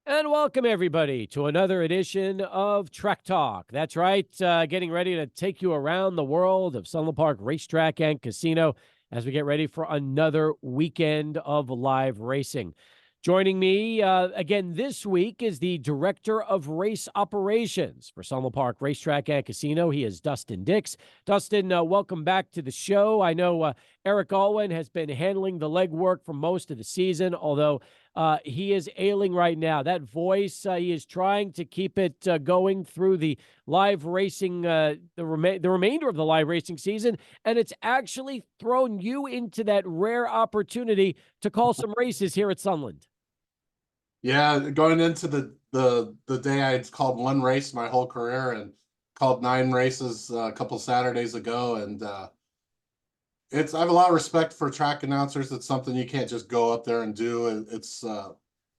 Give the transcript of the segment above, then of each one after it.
And welcome, everybody, to another edition of Trek Talk. That's right, getting ready to take you around the world of Sunland Park Racetrack and Casino as we get ready for another weekend of live racing. Joining me again this week is the Director of Race Operations for Sunland Park Racetrack and Casino. He is Dustin Dix. Dustin, welcome back to the show. I know Eric Alwyn has been handling the legwork for most of the season, although he is ailing right now. That voice, he is trying to keep it going through the live racing, the remainder of the live racing season, and it's actually thrown you into that rare opportunity to call some races here at Sunland. Yeah, going into the day I'd called one race my whole career and called 9 races a couple Saturdays ago, and I have a lot of respect for track announcers. It's something you can't just go up there and do. It's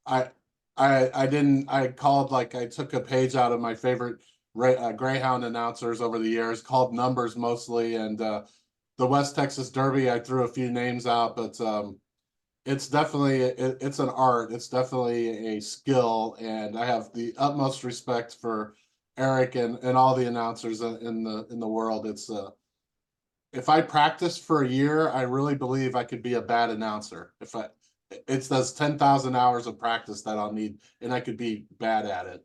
I I didn't I called like I took a page out of my favorite Greyhound announcers over the years, called numbers mostly, and the West Texas Derby I threw a few names out, but it's an art. It's definitely a skill, and I have the utmost respect for Eric and all the announcers in the world. It's if I practiced for a year, I really believe I could be a bad announcer. If I It's those 10,000 hours of practice that I'll need, and I could be bad at it.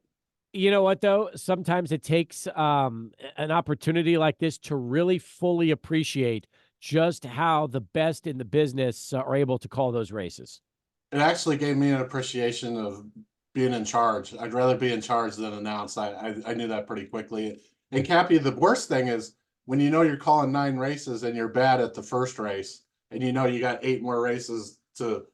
You know what, though? Sometimes it takes an opportunity like this to really fully appreciate just how the best in the business are able to call those races. It actually gave me an appreciation of being in charge. I'd rather be in charge than announce. I knew that pretty quickly. And Cappy, the worst thing is when you know you're calling 9 races and you're bad at the first race, and you know you got 8 more races to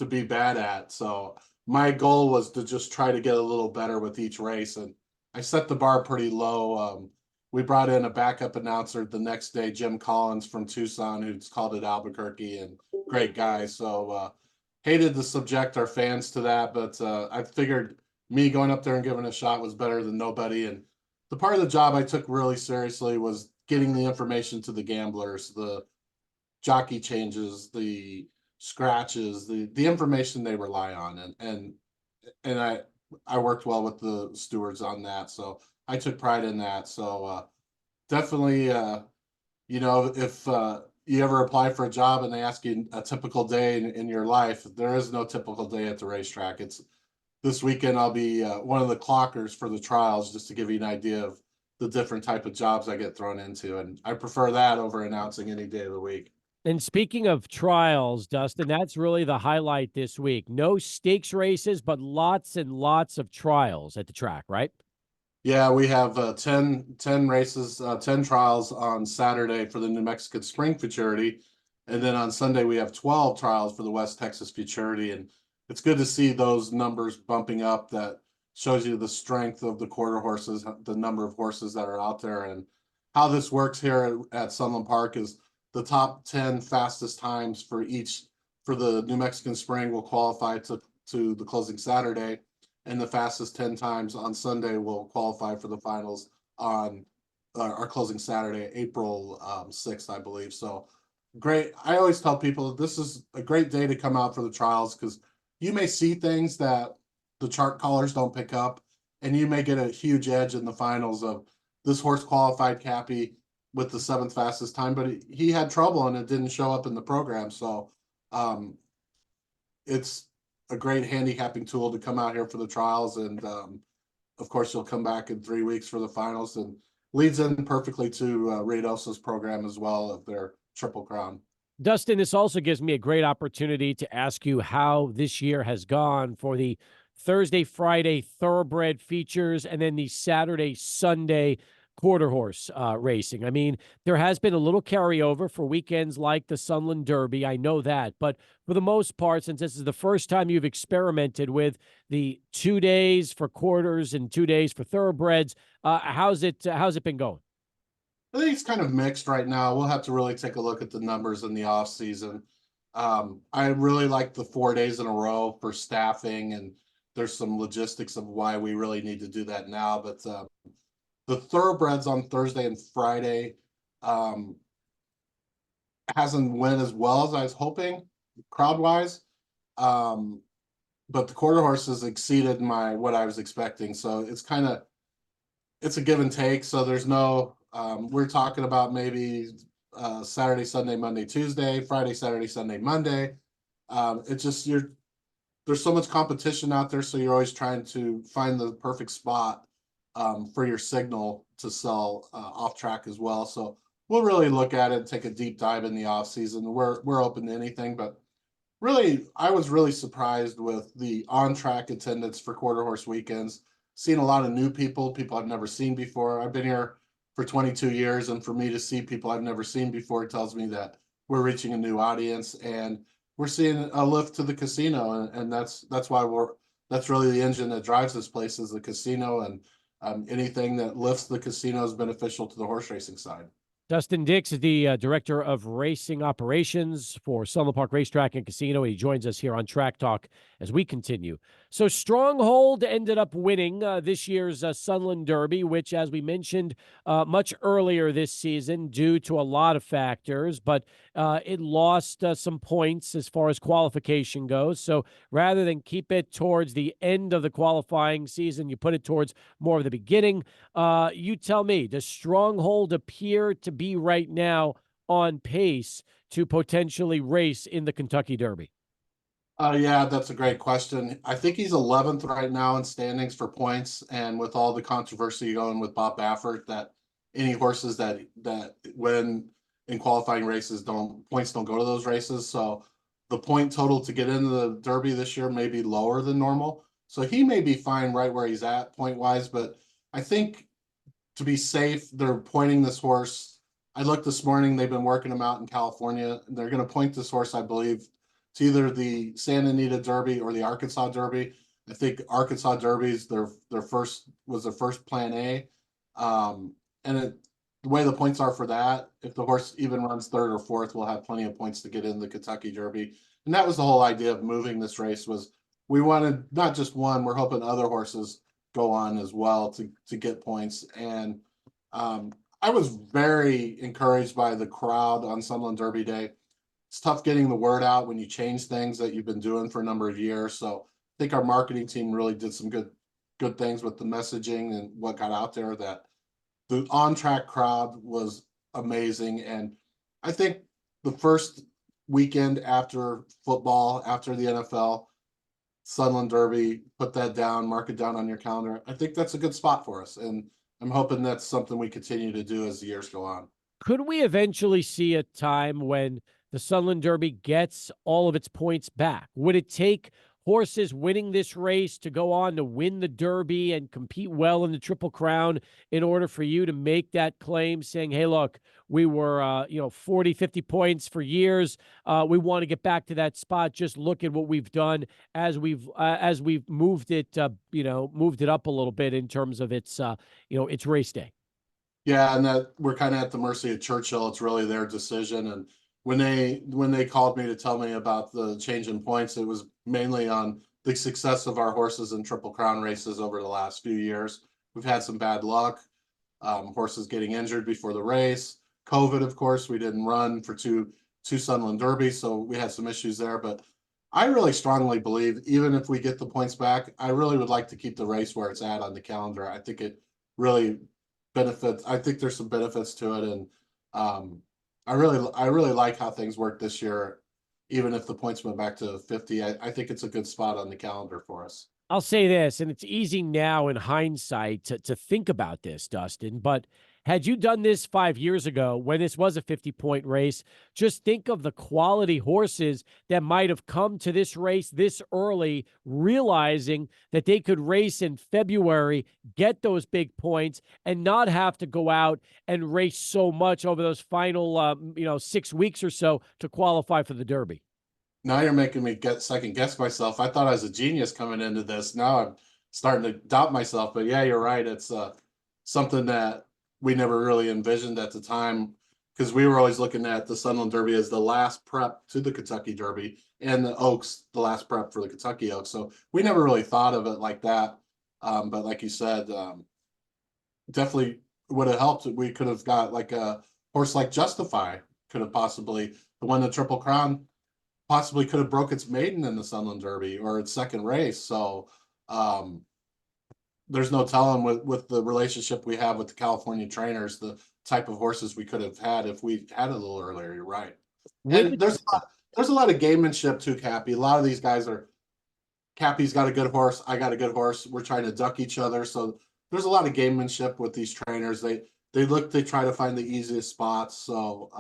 be bad at. So my goal was to just try to get a little better with each race, and I set the bar pretty low. We brought in a backup announcer the next day, Jim Collins from Tucson, who's called it Albuquerque, and great guy. So hated to subject our fans to that, but I figured me going up there and giving a shot was better than nobody. And the part of the job I took really seriously was getting the information to the gamblers, the jockey changes, the scratches, the information they rely on, and I worked well with the stewards on that, so I took pride in that. So definitely, if you ever apply for a job and they ask you a typical day in your life, there is no typical day at the racetrack. It's this weekend I'll be one of the clockers for the trials, just to give you an idea of the different type of jobs I get thrown into, and I prefer that over announcing any day of the week. And speaking of trials, Dustin, that's really the highlight this week. No stakes races, but lots and lots of trials at the track, right? Yeah, we have 10 races, 10 trials on Saturday for the New Mexican Spring Futurity. And then on Sunday, we have 12 trials for the West Texas Futurity. And it's good to see those numbers bumping up. That shows you the strength of the quarter horses, the number of horses that are out there. And how this works here at Sunland Park is the top 10 fastest times for the New Mexican Spring will qualify to the closing Saturday, and the fastest 10 times on Sunday will qualify for the finals on our closing Saturday, April 6th, I believe. So great. I always tell people this is a great day to come out for the trials, because you may see things that the chart callers don't pick up, and you may get a huge edge in the finals of this horse qualified Cappy with the 7th fastest time, but he had trouble and it didn't show up in the program. So um, it's a great handicapping tool to come out here for the trials. And of course, you'll come back in 3 weeks for the finals, and leads in perfectly to Reynosa's program as well of their Triple Crown. Dustin, this also gives me a great opportunity to ask you how this year has gone for the Thursday, Friday thoroughbred features and then the Saturday, Sunday quarter horse racing. I mean, there has been a little carryover for weekends like the Sunland Derby. I know that. But for the most part, since this is the first time you've experimented with the 2 days for quarters and 2 days for thoroughbreds, how's it been going? I think it's kind of mixed right now. We'll have to really take a look at the numbers in the off season. I really like the 4 days in a row for staffing, and there's some logistics of why we really need to do that now. But the thoroughbreds on Thursday and Friday um, hasn't went as well as I was hoping, crowd wise. Um, but the quarter horses exceeded what I was expecting. So it's a give and take. So there's no we're talking about maybe Saturday, Sunday, Monday, Tuesday, Friday, Saturday, Sunday, Monday. It's just there's so much competition out there, so you're always trying to find the perfect spot for your signal to sell off track as well. So we'll really look at it and take a deep dive in the off season. We're open to anything, but really, I was really surprised with the on track attendance for quarter horse weekends. Seen a lot of new people I've never seen before. I've been here for 22 years, and for me to see people I've never seen before tells me that we're reaching a new audience, and we're seeing a lift to the casino, and that's why that's really the engine that drives this place is the casino, and anything that lifts the casino is beneficial to the horse racing side. Dustin Dix is the director of racing operations for Sunland Park Racetrack and Casino. He joins us here on Track Talk as we continue. So Stronghold ended up winning this year's Sunland Derby, which, as we mentioned much earlier this season, due to a lot of factors, but it lost some points as far as qualification goes. So rather than keep it towards the end of the qualifying season, you put it towards more of the beginning. You tell me, does Stronghold appear to be right now on pace to potentially race in the Kentucky Derby? Yeah, that's a great question. I think he's 11th right now in standings for points, and with all the controversy going with Bob Baffert, that any horses that win in qualifying races points don't go to those races. So the point total to get into the Derby this year may be lower than normal. So he may be fine right where he's at point wise, but I think to be safe, they're pointing this horse. I looked this morning, they've been working him out in California. They're going to point this horse, I believe, to either the Santa Anita Derby or the Arkansas Derby. I think Arkansas Derby is their first plan A. And the way the points are for that, if the horse even runs third or fourth, we'll have plenty of points to get in the Kentucky Derby. And that was the whole idea of moving this race was we wanted not just one, we're hoping other horses go on as well to get points. And I was very encouraged by the crowd on Sunland Derby Day. It's tough getting the word out when you change things that you've been doing for a number of years. So I think our marketing team really did some good things with the messaging and what got out there. That the on track crowd was amazing, and I think the first weekend after football, after the NFL, Sunland Derby, put that down, mark it down on your calendar. I think that's a good spot for us, and I'm hoping that's something we continue to do as the years go on. Could we eventually see a time when the Sunland Derby gets all of its points back? Would it take horses winning this race to go on to win the Derby and compete well in the Triple Crown in order for you to make that claim saying, hey, look, we were, 40, 50 points for years. We want to get back to that spot. Just look at what we've done as we've moved it, moved it up a little bit in terms of its race day. Yeah, and that we're kind of at the mercy of Churchill. It's really their decision. And when they called me to tell me about the change in points, it was mainly on the success of our horses in Triple Crown races over the last few years. We've had some bad luck, horses getting injured before the race. COVID, of course, we didn't run for two Sunland Derbies, so we had some issues there. But I really strongly believe, even if we get the points back, I really would like to keep the race where it's at on the calendar. I think it really benefits. I think there's some benefits to it, and I really like how things work this year. Even if the points went back to 50, I think it's a good spot on the calendar for us. I'll say this, and it's easy now in hindsight to think about this, Dustin, but had you done this 5 years ago when this was a 50-point race, just think of the quality horses that might have come to this race this early, realizing that they could race in February, get those big points, and not have to go out and race so much over those final 6 weeks or so to qualify for the Derby. Now you're making me second guess myself. I thought I was a genius coming into this. Now I'm starting to doubt myself. But yeah, you're right. It's something that we never really envisioned at the time, because we were always looking at the Sunland Derby as the last prep to the Kentucky Derby, and the Oaks the last prep for the Kentucky Oaks. So we never really thought of it like that. But like you said, definitely would have helped. We could have got like a horse like Justify could have possibly won the Triple Crown, possibly could have broke its maiden in the Sunland Derby or its second race. So there's no telling with the relationship we have with the California trainers, the type of horses we could have had if we had a little earlier. You're right. And there's a lot of gamemanship too, Cappy. A lot of these guys are, Cappy's got a good horse, I got a good horse. We're trying to duck each other. So there's a lot of gamemanship with these trainers. They try to find the easiest spots. So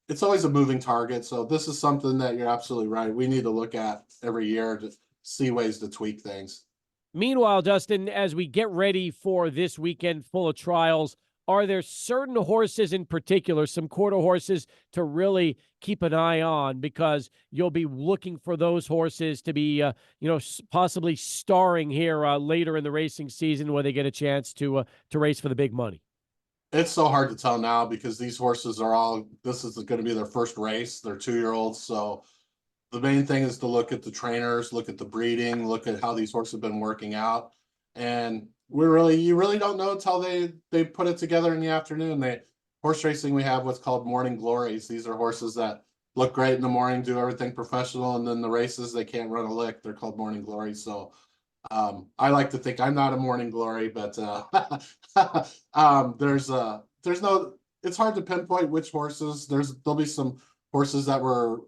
it's always a moving target. So this is something that you're absolutely right. We need to look at every year to see ways to tweak things. Meanwhile, Dustin, as we get ready for this weekend full of trials, are there certain horses in particular, some quarter horses to really keep an eye on, because you'll be looking for those horses to be, possibly starring here later in the racing season where they get a chance to race for the big money? It's so hard to tell now because these horses are all, this is going to be their first race. They're 2-year-olds. So the main thing is to look at the trainers, look at the breeding, look at how these horses have been working out. And you really don't know until they put it together in the afternoon. Horse racing, we have what's called morning glories. These are horses that look great in the morning, do everything professional, and then the races they can't run a lick. They're called morning glories. So I like to think I'm not a morning glory, but there's no, it's hard to pinpoint which horses. There'll be some horses that were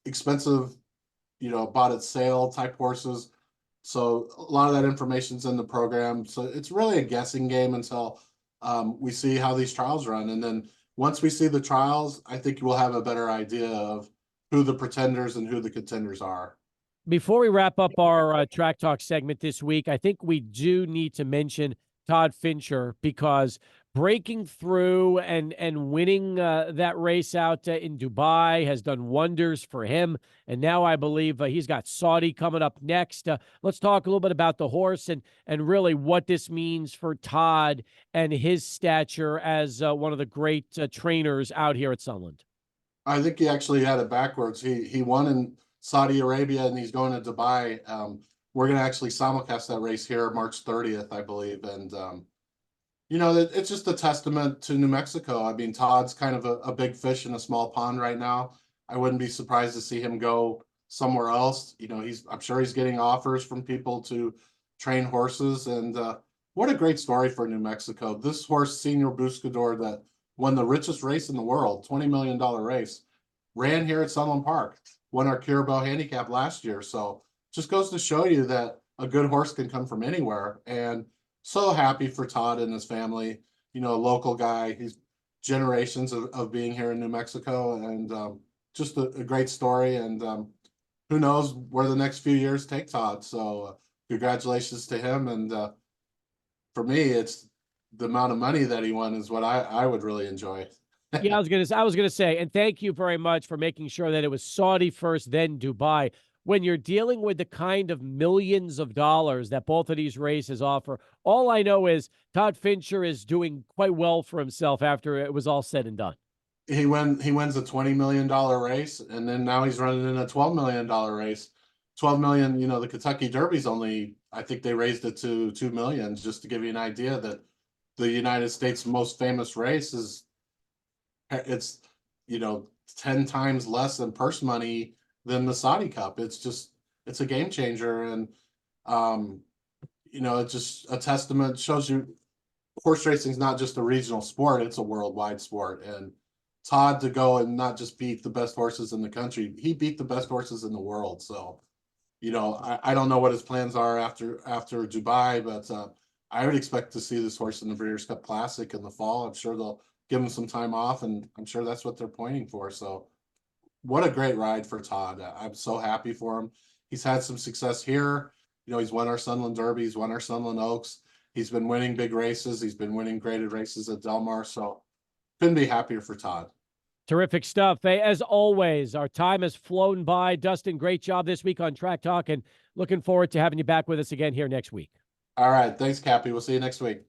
expensive, bought at sale type horses. So a lot of that information's in the program. So it's really a guessing game until we see how these trials run. And then once we see the trials, I think we'll have a better idea of who the pretenders and who the contenders are. Before we wrap up our Track Talk segment this week, I think we do need to mention Todd Fincher, because breaking through and winning that race out in Dubai has done wonders for him. And now I believe he's got Saudi coming up next. Let's talk a little bit about the horse and really what this means for Todd and his stature as one of the great trainers out here at Sunland. I think he actually had it backwards. He won in Saudi Arabia and he's going to Dubai. We're going to actually simulcast that race here March 30th, I believe. And, it's just a testament to New Mexico. I mean, Todd's kind of a big fish in a small pond right now. I wouldn't be surprised to see him go somewhere else. I'm sure he's getting offers from people to train horses. And what a great story for New Mexico. This horse, Senior Buscador, that won the richest race in the world, $20 million race, ran here at Sunland Park, won our Carabao handicap last year. So just goes to show you that a good horse can come from anywhere. And so happy for Todd and his family, a local guy. He's generations of being here in New Mexico, and just a great story. And who knows where the next few years take Todd. So congratulations to him. And for me, it's the amount of money that he won is what I would really enjoy. Yeah, I was gonna say, and thank you very much for making sure that it was Saudi first, then Dubai. When you're dealing with the kind of millions of dollars that both of these races offer, all I know is Todd Fincher is doing quite well for himself after it was all said and done. He wins a $20 million race, and then now he's running in a $12 million race. 12 million, the Kentucky Derby's only, I think they raised it to 2 million, just to give you an idea that the United States' most famous race it's 10 times less in purse money than the Saudi Cup. It's a game changer. And it's just a testament, shows you horse racing is not just a regional sport, it's a worldwide sport. And Todd to go and not just beat the best horses in the country, he beat the best horses in the world. So I don't know what his plans are after Dubai, but I would expect to see this horse in the Breeders' Cup Classic in the fall. I'm sure they'll give him some time off, and I'm sure that's what they're pointing for. So what a great ride for Todd. I'm so happy for him. He's had some success here. He's won our Sunland Derby. He's won our Sunland Oaks. He's been winning big races. He's been winning graded races at Del Mar. So couldn't be happier for Todd. Terrific stuff. Hey, as always, our time has flown by. Dustin, great job this week on Track Talk, and looking forward to having you back with us again here next week. All right. Thanks, Cappy. We'll see you next week.